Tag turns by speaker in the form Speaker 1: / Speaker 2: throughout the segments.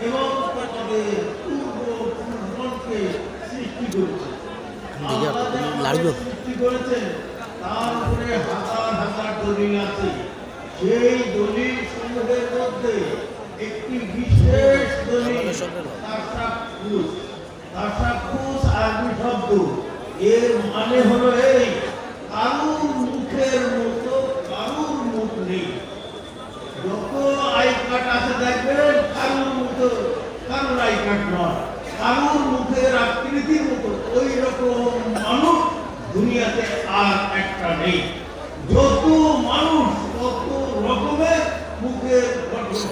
Speaker 1: এবং তোমাদের পূর্বপুরুষগণকে সৃষ্টি করেছেন। আল্লাহ সৃষ্টি করেছেন তার উপরে হাজার হাজার দলিল আছে। সেই দলিল সমূহের মধ্যে একটি বিশেষ দলিল তাশাক্কুস আরবি শব্দ। এর মানে হলো এই, কারুর মুখের মতো কারুর মুখ নেই। যত আই কার্ড আছে দেখবেন কারুর মতো কারুর আই কার্ড নয়, কারুর মুখের আকৃতির মতো ওই রকম মানুষ দুনিয়াতে আর একটা নেই। যত মানুষ তত রকমের মুখের গঠন।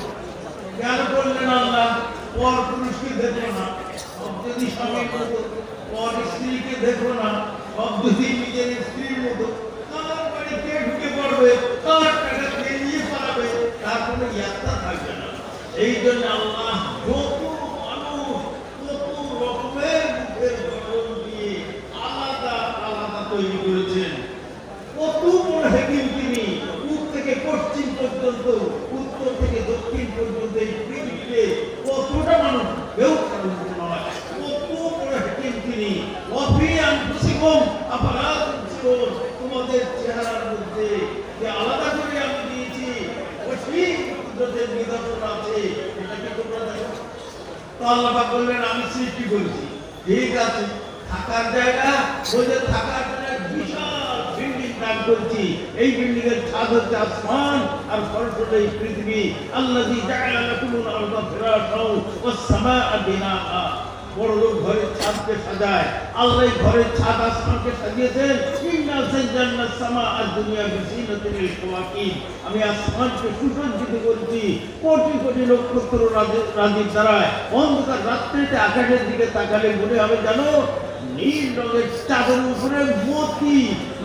Speaker 1: কেন করলেন আল্লাহ? পর পুরুষকে দেখো না, যদি স্বামীর মতো; পর স্ত্রীকে দেখো না, যদি নিজের স্ত্রীর মতো। কার বাড়ি কে ঢুকে পড়বে, কার টাকা কে নিয়ে পালাবে, তার কোনো ইয়াত্রা থাকবে না। এই জন্য আল্লাহ যত মানুষ তত রকমের মুখের গঠন দিয়ে আলাদা আলাদা তৈরি করেছেন। কত বড় হাকিম তিনি! পূর্ব থেকে পশ্চিম পর্যন্ত, উত্তর থেকে দক্ষিণ পর্যন্ত এই পৃথিবীতে কতটা মানুষ কেউ কারণ নয়। কত বড় হাকিম তিনি! ওয়াফি আনফুসিকুম আফালা তুবসিরুন। তোমাদের চেহারার মধ্যে যে আলাদা করে আমি দিয়েছি, অসীম কুদরতের নিদর্শন আছে, এটা কি তোমরা দেখো? তো আল্লাহ পাক বললেন আমি সৃষ্টি করেছি। ঠিক আছে, থাকার জায়গা, ওদের থাকার জন্য বিশাল বিল্ডিং দান করছি। এই বিল্ডিং এর ছাদ হচ্ছে আসমান আর ফরশ হলো এই পৃথিবী। আল্লাযী জাআলা লাকুমুল আরদা ফিরাশাও ওয়াস সামাআ বিনাআ। বড় লোক ঘরের ছাদকে সাজায়, আল্লাহ ঘরের ছাদ আসমানকে সাজিয়েছেন। ইন্না সাজ্জালনাস সামাআ দুনিয়া বিজিনাতিল কাওয়াকিব। আমি আসমানকে সুসজ্জিত করেছি কোটি কোটি নক্ষত্র রাজির দ্বারায়। অন্ধকার রাত্রিতে আকাশের দিকে তাকালে মনে হবে জানো নীল রঙের চাঁদের উপরে মতি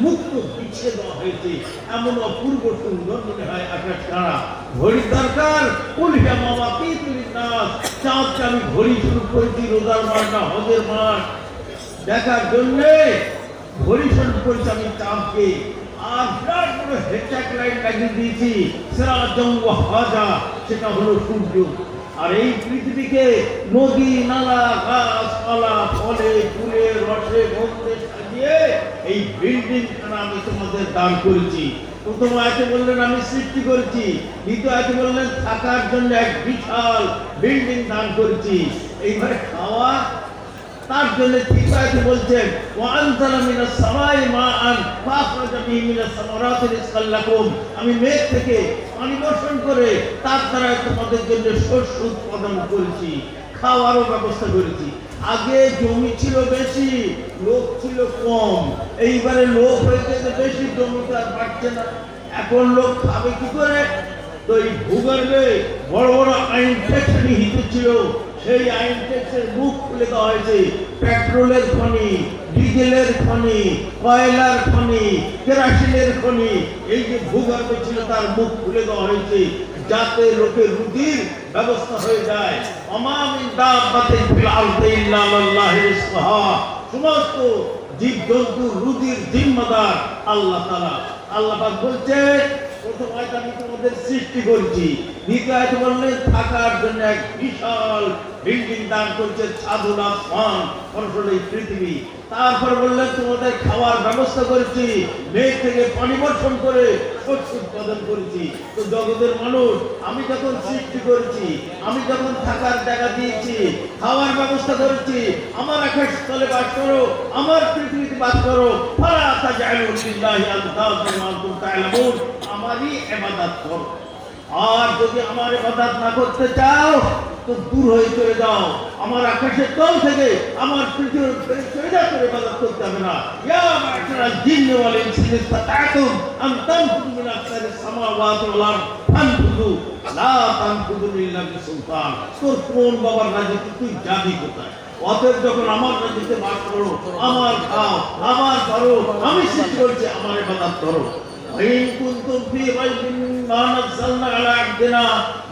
Speaker 1: মুক্ত বিছিয়ে দেওয়া হয়েছে। এমন অপূর্ব সুন্দর মনে হয় আকাশ ছাড়া। ঘড়ির দরকার, উল্টা মামা পৃথিবীর নাচ। চাঁদকে আমি ঘড়ি শুরু করেছি রোজার মাস না হজের মাস দেখার জন্যে। ঘড়ি শুরু করেছি আমি চাঁদকে। আর বিরাট বড় হেডলাইট লাইট লাগিয়ে দিয়েছি, সিরাজাম ওয়াহাজা, সেটা হলো সূর্য। আর এই পৃথিবীকে নদী নালা গাছপালা ফলে ফুলে রসে গন্ধে সাজিয়ে এই বিল্ডিং খানা আমি তোমাদের দান করেছি। প্রথম আয়াতে বললেন আমি সৃষ্টি করেছি, দ্বিতীয় আয়াতে বললেন থাকার জন্য এক বিশাল বিল্ডিং দান করেছি। এইবারে খাওয়া তার জন্য তৃতীয় আয়াতে বলছেন ওয়ানজালা মিনাস সামাই মাআন ফাখরাজা বিহি মিনাস সামারাতি রিজকাল লাকুম। আমি মেঘ থেকে পানি বর্ষণ করে তার দ্বারা তোমাদের জন্য শস্য উৎপাদন করেছি, খাওয়ারও ব্যবস্থা করেছি। আগে জমি ছিল বেশি, লোক ছিল কম। এইবারে লোক হয়েছে বেশি, জমিটা আর বাড়ছে না। এখন লোক খাবে কি করে? তো এই ভূগর্ভে বড় বড় আইন ট্যাক্স নিহিত ছিল, সেই আইন ট্যাক্সের মুখ খুলে দেওয়া হয়েছে। পেট্রোলের খনি, ডিজেলের খনি, কয়লার খনি, কেরোসিনের খনি, এই যে ভূগর্ভে ছিল তার মুখ খুলে দেওয়া হয়েছে, যাতে লোকের রুজির ব্যবস্থা হয়ে যায়। ওমা মিন দাব্বাতিন ফিল আরদি ইল্লা আলাল্লাহি রিজকুহা। সমস্ত জীবজন্তুর রুজির জিম্মাদার আল্লাহ তাআলা। আল্লাহ পাক বলছেন প্রথম আয়াতে আমি তোমাদের সৃষ্টি করেছি, দ্বিতীয় আয়াতে বললেন থাকার জন্য এক বিশাল বিল্ডিং দান করছে, ছাদুল আসমান ফরশ এই পৃথিবী। তারপর বললেন তোমাদের খাওয়ার ব্যবস্থা করেছি, মেঘ থেকে পানি বর্ষণ করে শস্য উৎপাদন করেছি। তো জগতের মানুষ আমি যখন সৃষ্টি করেছি, আমি যখন থাকার জায়গা দিয়েছি, খাওয়ার ব্যবস্থা করেছি, আমার আকাশতলে বাস করো, আমার পৃথিবীতে বাস করো, ফালা তাজআলু লিল্লাহি আনদাদান ওয়া আনতুম তা'লামুন। আমারই ইবাদত করো। আর যদি আমার ইবাদত না করতে চাও তো দূর হয়ে চলে যাও। আমার আকাশের তল থেকে আমার পৃথিবীর চলে যাও, করে ইবাদত করতে হবে না। ইয়া মা'শারাল জিন্নি ওয়াল ইনসি ইসতাতা'তুম আন তানফুযু মিন আকতারিস সামাওয়াতি ওয়াল আরদ ফানফুযু লা তানফুযু ইল্লা বিসুলতান। তোর কোন বাবার রাজ্যে তুই যাবি কোথায়? অতএব যখন আমার রাজ্যে বাস করো, আমার খাও, আমার করো, আমি সৃষ্টি করছি, আমার ইবাদত করো।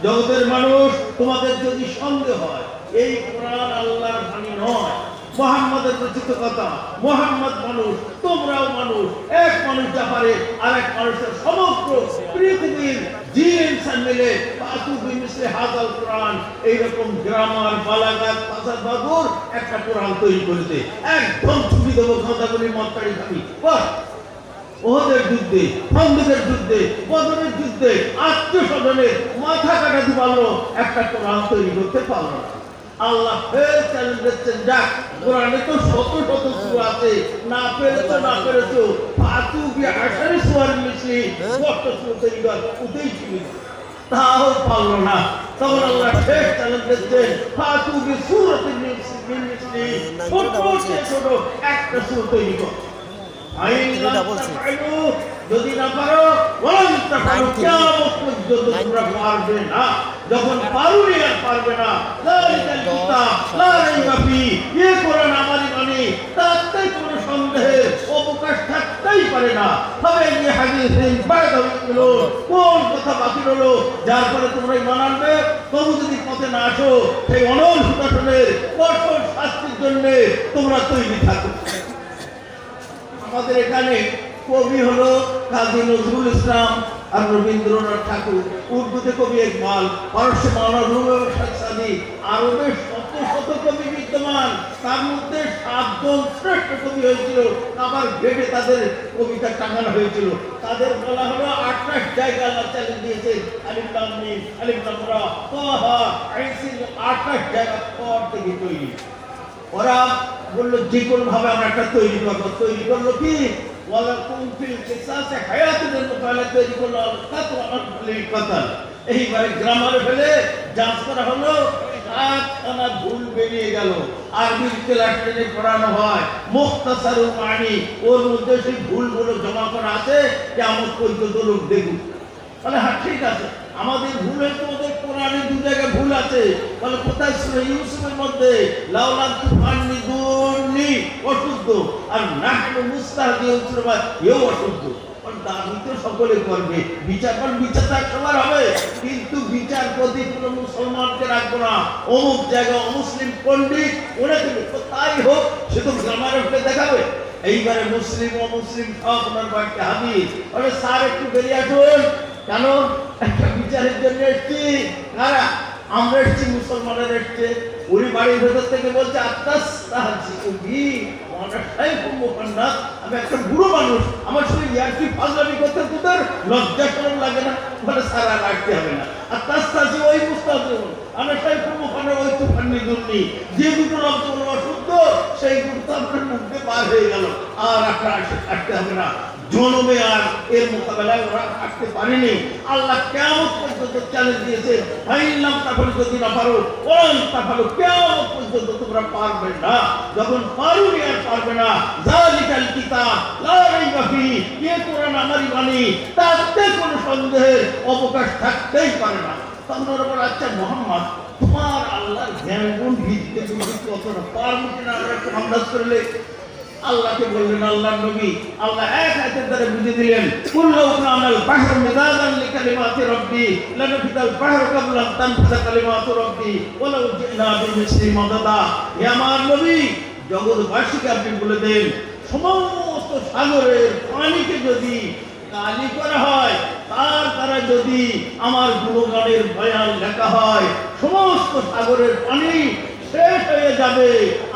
Speaker 1: জগতের মানুষ তোমাদের যদি সন্দেহ হয় এই কোরআন আল্লাহর বাণী নয়, মুহাম্মাদের রচিত কথা। মুহাম্মদ মানুষ, তোমরাও মানুষ। এক মানুষ যা পারে আরেক মানুষের সমগ্র পৃথিবীর জিন ইনসান মিলে ফাতু বিমিসলি হাযাল কোরআন এইরকম গ্রামার বালাগাত ভাষা বাবুর একটা কোরআন তৈরি করেছে। একদম ছুটি দেবো খাঁদাগুলি মতকারী খাবি বাহ। ওহদের যুদ্ধে, খন্দকের যুদ্ধে, বদরের যুদ্ধে আত্মীয়-স্বজনের মাথা কাটাতে পারলো, একটা কোরআন তৈরি করতে পারলো না। আল্লাহ ফের চ্যালেঞ্জ দিচ্ছেন, যাক কোরআনে তো শত শত সূরা আছে, না পেরেছো না পেরেছো ফাতু বিআশারি সূরার মিসলি কত সূরা তৈরি কর, ওতেই ছিল তাও পারলো না। তখন আল্লাহ ফের চ্যালেঞ্জ দিচ্ছেন, ফাতু বিসূরাতিন মিসলি ছোট একটা সূরা তৈরি কর। যদি না পারো পারবে না, যখন পারুনি আর পারবে না কোরআন আমারই মানে তাতে কোনো সন্দেহের অবকাশ থাকতেই পারে না। হবে কোন কথা বাকি রলো যার পরে তোমরা ঈমান আনবে? তবু যদি পথে না আসো সেই অনল সুতাসনের কঠোর শাস্তির জন্য তোমরা তৈরি থাকো। আমাদের এখানে কবি হলো কাজী নজরুল ইসলাম আর রবীন্দ্রনাথ ঠাকুর, উর্দুতে কবি ইকবাল, পারস্যে মাওলানা রুম শাহ সাদি, আরবে শত শত কবি বিদ্যমান, তার মধ্যে 7 জন শ্রেষ্ঠ কবি হয়েছিল, আবার ভেবে তাদের কবিতা টাঙানো হয়েছিল। তাদের বলা হলো 28 জায়গা আল্লাহ চ্যালেঞ্জ দিয়েছে, আলিফ লাম মিম আলিফ লাম রা তাহা আইন 28 জায়গা পর থেকে তৈরি। ওরা বললো যে কোনো ভাবে আমরা একটা তৈরি করবো। তৈরি করলো কি? এইবারে গ্রামারে ফেলে যাচ করা হলো, 7খানা ভুল বেরিয়ে গেল। আরবির ক্লাসে পড়ানো হয় মুখতাসারুল মানি, ওর মধ্যে সেই ভুলগুলো জমা করা আছে, কেমন পর্যন্ত লোক দেখুক। বলে হ্যাঁ ঠিক আছে, আমাদের ভুল হয়েছে, ওদের কোরআনে 2 জায়গায় ভুল আছে। বলে কোথায়? সূরা ইউসুফের মধ্যে লাউলা তুফান্নি দুনি অশুদ্ধ, আর নাহনু মুস্তাহদিউন সূরা এও অশুদ্ধ। দাবি তো সকলে করবে, বিচার সবার হবে, কিন্তু বিচারপতি কোনো মুসলমানকে রাখবো না, অমুক জায়গায় অমুসলিম পণ্ডিত ওনাকে তাই হোক, সে তো গ্রামারে উঠে দেখাবে। এইবারে মুসলিম অমুসলিম সব ওনার বাড়িতে হাজির। বলে স্যার একটু বেরিয়ে আসুন। কেন? একটা বিচারের জন্য এসছি। কারা? আমরা এসছি, মুসলমানের এসছে। ওই বাড়ির ভেতর থেকে বলছে আমি একটা বুড়ো মানুষ, আমার সঙ্গে ইয়ার্কি ফাজলামি করতে তোদের লজ্জা শরম লাগে না? বলে স্যার আর রাখতে হবে না। আর তাস্তাসি ওই মুস্তাফিজ আমরা সাইফুল ওই তুফান্নি দুর্নি, যে দুটো লব্ধ অশুদ্ধ সেই দুটো আপনার মুখে পার হয়ে গেল, আর আপনার কাটতে হবে না। জনমে আর এর মোকাবেলায় ওরা থাকতে পারেনি। আল্লাহ কিয়ামত পর্যন্ত চ্যালেঞ্জ দিয়েছে, ফাইলাম তাফালু, যদি না পারো ওয়ান তাফালু, কিয়ামত পর্যন্ত তোমরা পারবে না। যখন পারোনি আর পারবে না, যালিকাল কিতাব লা রাইবা ফিহি, এই কোরআন আমারই বাণী, তাতে কোনো সন্দেহের অবকাশ থাকতেই পারে না। তোমরা বলো আচ্ছা মুহাম্মদ, তোমার আল্লাহর জ্ঞান গুণ ভিত্তিতে তুমি কতটা পারবে কিনা আমরা একটু আন্দাজ করলে। আল্লাহকে বললেন, আল্লাহর নবী, আল্লাহ এক আয়াতের দ্বারা বুঝিয়ে দিলেন, কুল্লু কানাল বাহরু মিদাদান লিকালিমাতি রাব্বি লানাফিদাল বাহরু কাবলা আন তানফিদা কালিমাতু রাব্বি ওয়ালাউ জিনা বিমিসলি মাদাদা। হে আমার নবী, জগৎবাসীকে আপনি বলে দেন, সমস্ত সাগরের পানিকে যদি কালি করা হয়, তার দ্বারা যদি আমার গুণগানের বয়ান লেখা হয়, সমস্ত সাগরের পানি শেষ হয়ে যাবে,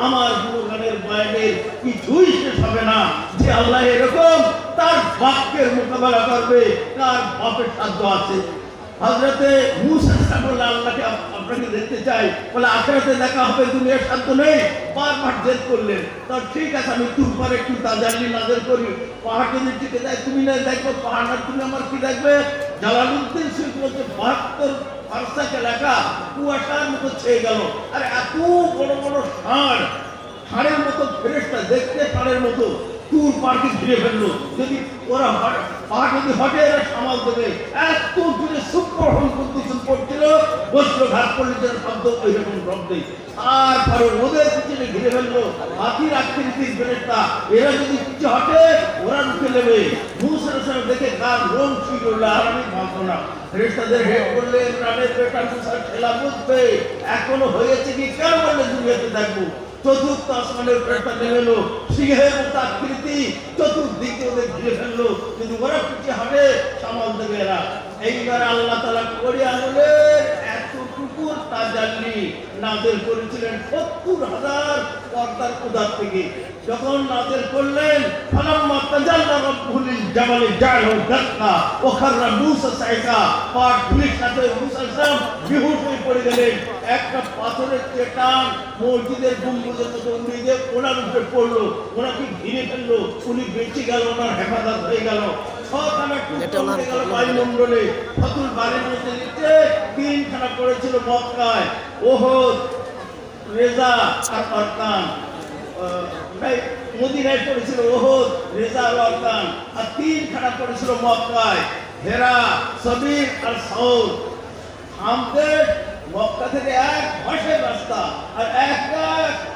Speaker 1: আমার গুণগানের বয়ানের কিছুই শেষ হবে না। যে আল্লাহ এরকম তার বাক্যের মোকাবেলা করবে, তার বাপের সাধ্য আছে। হযরতে মুসা বলল, আল্লাহকে আপনাকে দেখতে চাই। বলে আখিরাতে দেখা হবে, দুনিয়ার সাধ্য নেই। বারবার জেদ করলেন। তো ঠিক আছে, আমি তোর পরে একটু তাজাল্লি নাযিল করি। পাহাড় যদি টিকে যায়, তুমি না দেখবে, পাহাড় না তুমি আমার কি দেখবে? জালালউদ্দিন সুয়ুতী বলছে 72 ফারসাকে লেখা কুয়াশার মতো ছেয়ে গেল। আরে এত বড় বড় ষাঁড়ের মতো ফেরেশতা, দেখতে ষাঁড়ের মতো, তুর পার্কে ঘিরে ফেললো। যদি ওরা পাহাড় যদি হটে, এরা সামাল দেবে। এত জোরে সুপ্রহণ কন্ডিশন পড়ছিল, বস্ত্রঘাত করলে যেন শব্দ ওইরকম শব্দে। তারপরে ওদের পিছনে ঘিরে ফেললো হাতির আকৃতির ফেরেশতা, এরা যদি পিছু হটে ওরা রুখে নেবে। মুসার সঙ্গে দেখে কার রোম ছিল, আর আমি ভাববো না। ফেরেশতাদের হেড করলে প্রাণের বেটা মুসার খেলা বুঝবে এখনো হয়েছে কি, কেন বললে দুনিয়াতে দেখবো। চতুর্থ আসমানের ফেরেশতা নেমে এলো, সিংহের মতো আকৃতি, চতুর্দিকে ওদের ঘিরে ফেললো। কিন্তু ওরা পিছিয়ে হাঁটে, সামাল দেবে এরা। এইবার আল্লাহ তাআলা কড়ি আঙুলের এতটুকু তাজাল্লি নাযিল করেছিলেন ৭০,০০০ পর্দার উদার থেকে। যখন নাযিল করলেন ফালাম্মা তাজাল্লা রাব্বুল জামালি জাআলাহু দাক্কা ওয়া খাররা মূসা সাইকা, পাট ধুলির সাথে মূসা আলাইহিস বেহুশ হয়ে পড়ে গেলেন। একটা পাথরের চেটান মসজিদের গম্বুজের মতো উড়ে গিয়ে ওনার উপরে পড়লো, ওনাকে ঘিরে ফেললো, উনি বেঁচে গেল, ওনার হেফাজত হয়ে গেল। ছখানা টুকরো হয়ে গেল বায়ুমণ্ডলে। ফাতুল বাড়ির মধ্যে নিচে 3খানা পড়েছিল মক্কায়, ওহদ, রেজা আর অরকান। মদিনায় পড়েছিল ওহদ, রেজা আর অরকান। আর 3খানা পড়েছিল মক্কায়, হেরা, সবির আর সাউদ। আমাদের মক্কা থেকে 1 মাসের রাস্তা, আর একটা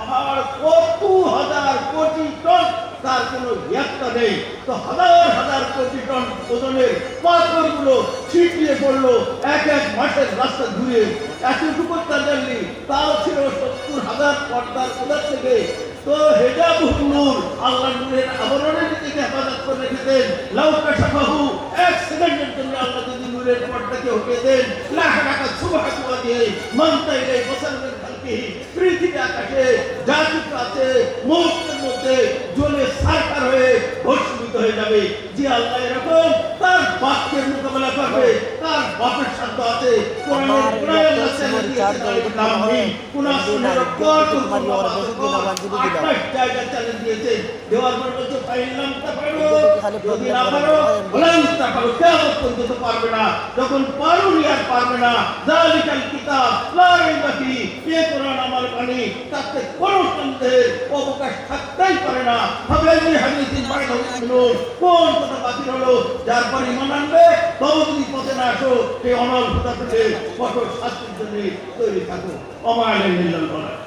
Speaker 1: পাহাড় কত হাজার কোটি টন, তার কোনো ইয়াত্তা নেই। তো হাজার হাজার কোটি টন ওজনের পাথরগুলো ছিটিয়ে পড়লো 1 মাসের রাস্তা ঘুরে। এতটুকু তাজাল্লি, তাও ছিল ৭০,০০০ পর্দার উদার থেকে। তো হেজাবুন নূর, আল্লাহ নূরের আবরণে নিজেকে হেফাজত করে রেখেছেন। লাউ কাশাফাহু, 1 সেকেন্ডের জন্য আল্লাহ যদি নূরের পর্দাকে হটিয়ে দেন, লাহারাকা সুবহাতু ওয়াজহি মান তাইলে বসারের খালকিহি, পৃথিবী আকাশে যা কিছু আছে মুহূর্তের মধ্যে জ্বলে সারকার হয়ে ভস্মীভূত হয়ে যাবে। যে আল্লাহ এরকম তার বাক্যের মোকাবেলা করবে, তার বাপের সাধ্য আছে। কোরআনের কোরআন আল্লাহ চ্যালেঞ্জ দিয়েছে, কোরআন সুন্নাহর জায়গা চ্যালেঞ্জ দিয়েছে। দেওয়ার পর বলছে ফাইলাম তাফারু, যদি না পারো বলেন তাফারু, কিয়ামত পর্যন্ত পারবে না। যখন পারোনি আর পারবে না, যালিকাল কিতাব লা রাইবা ফিহি, এই কোরআন আমার বাণী, তাতে কোনো সন্দেহের অবকাশ থাকতেই পারে না। হবে এই হাদিসের বাইরে হলো কোন কথা বাতিল হলো, যার পর ঈমান আনবে তবে যদি পথে না আসো, সেই অনল হতা থেকে কঠোর শাস্তির জন্য তৈরি থাকো। ওমা আলাইহিল বালাগ।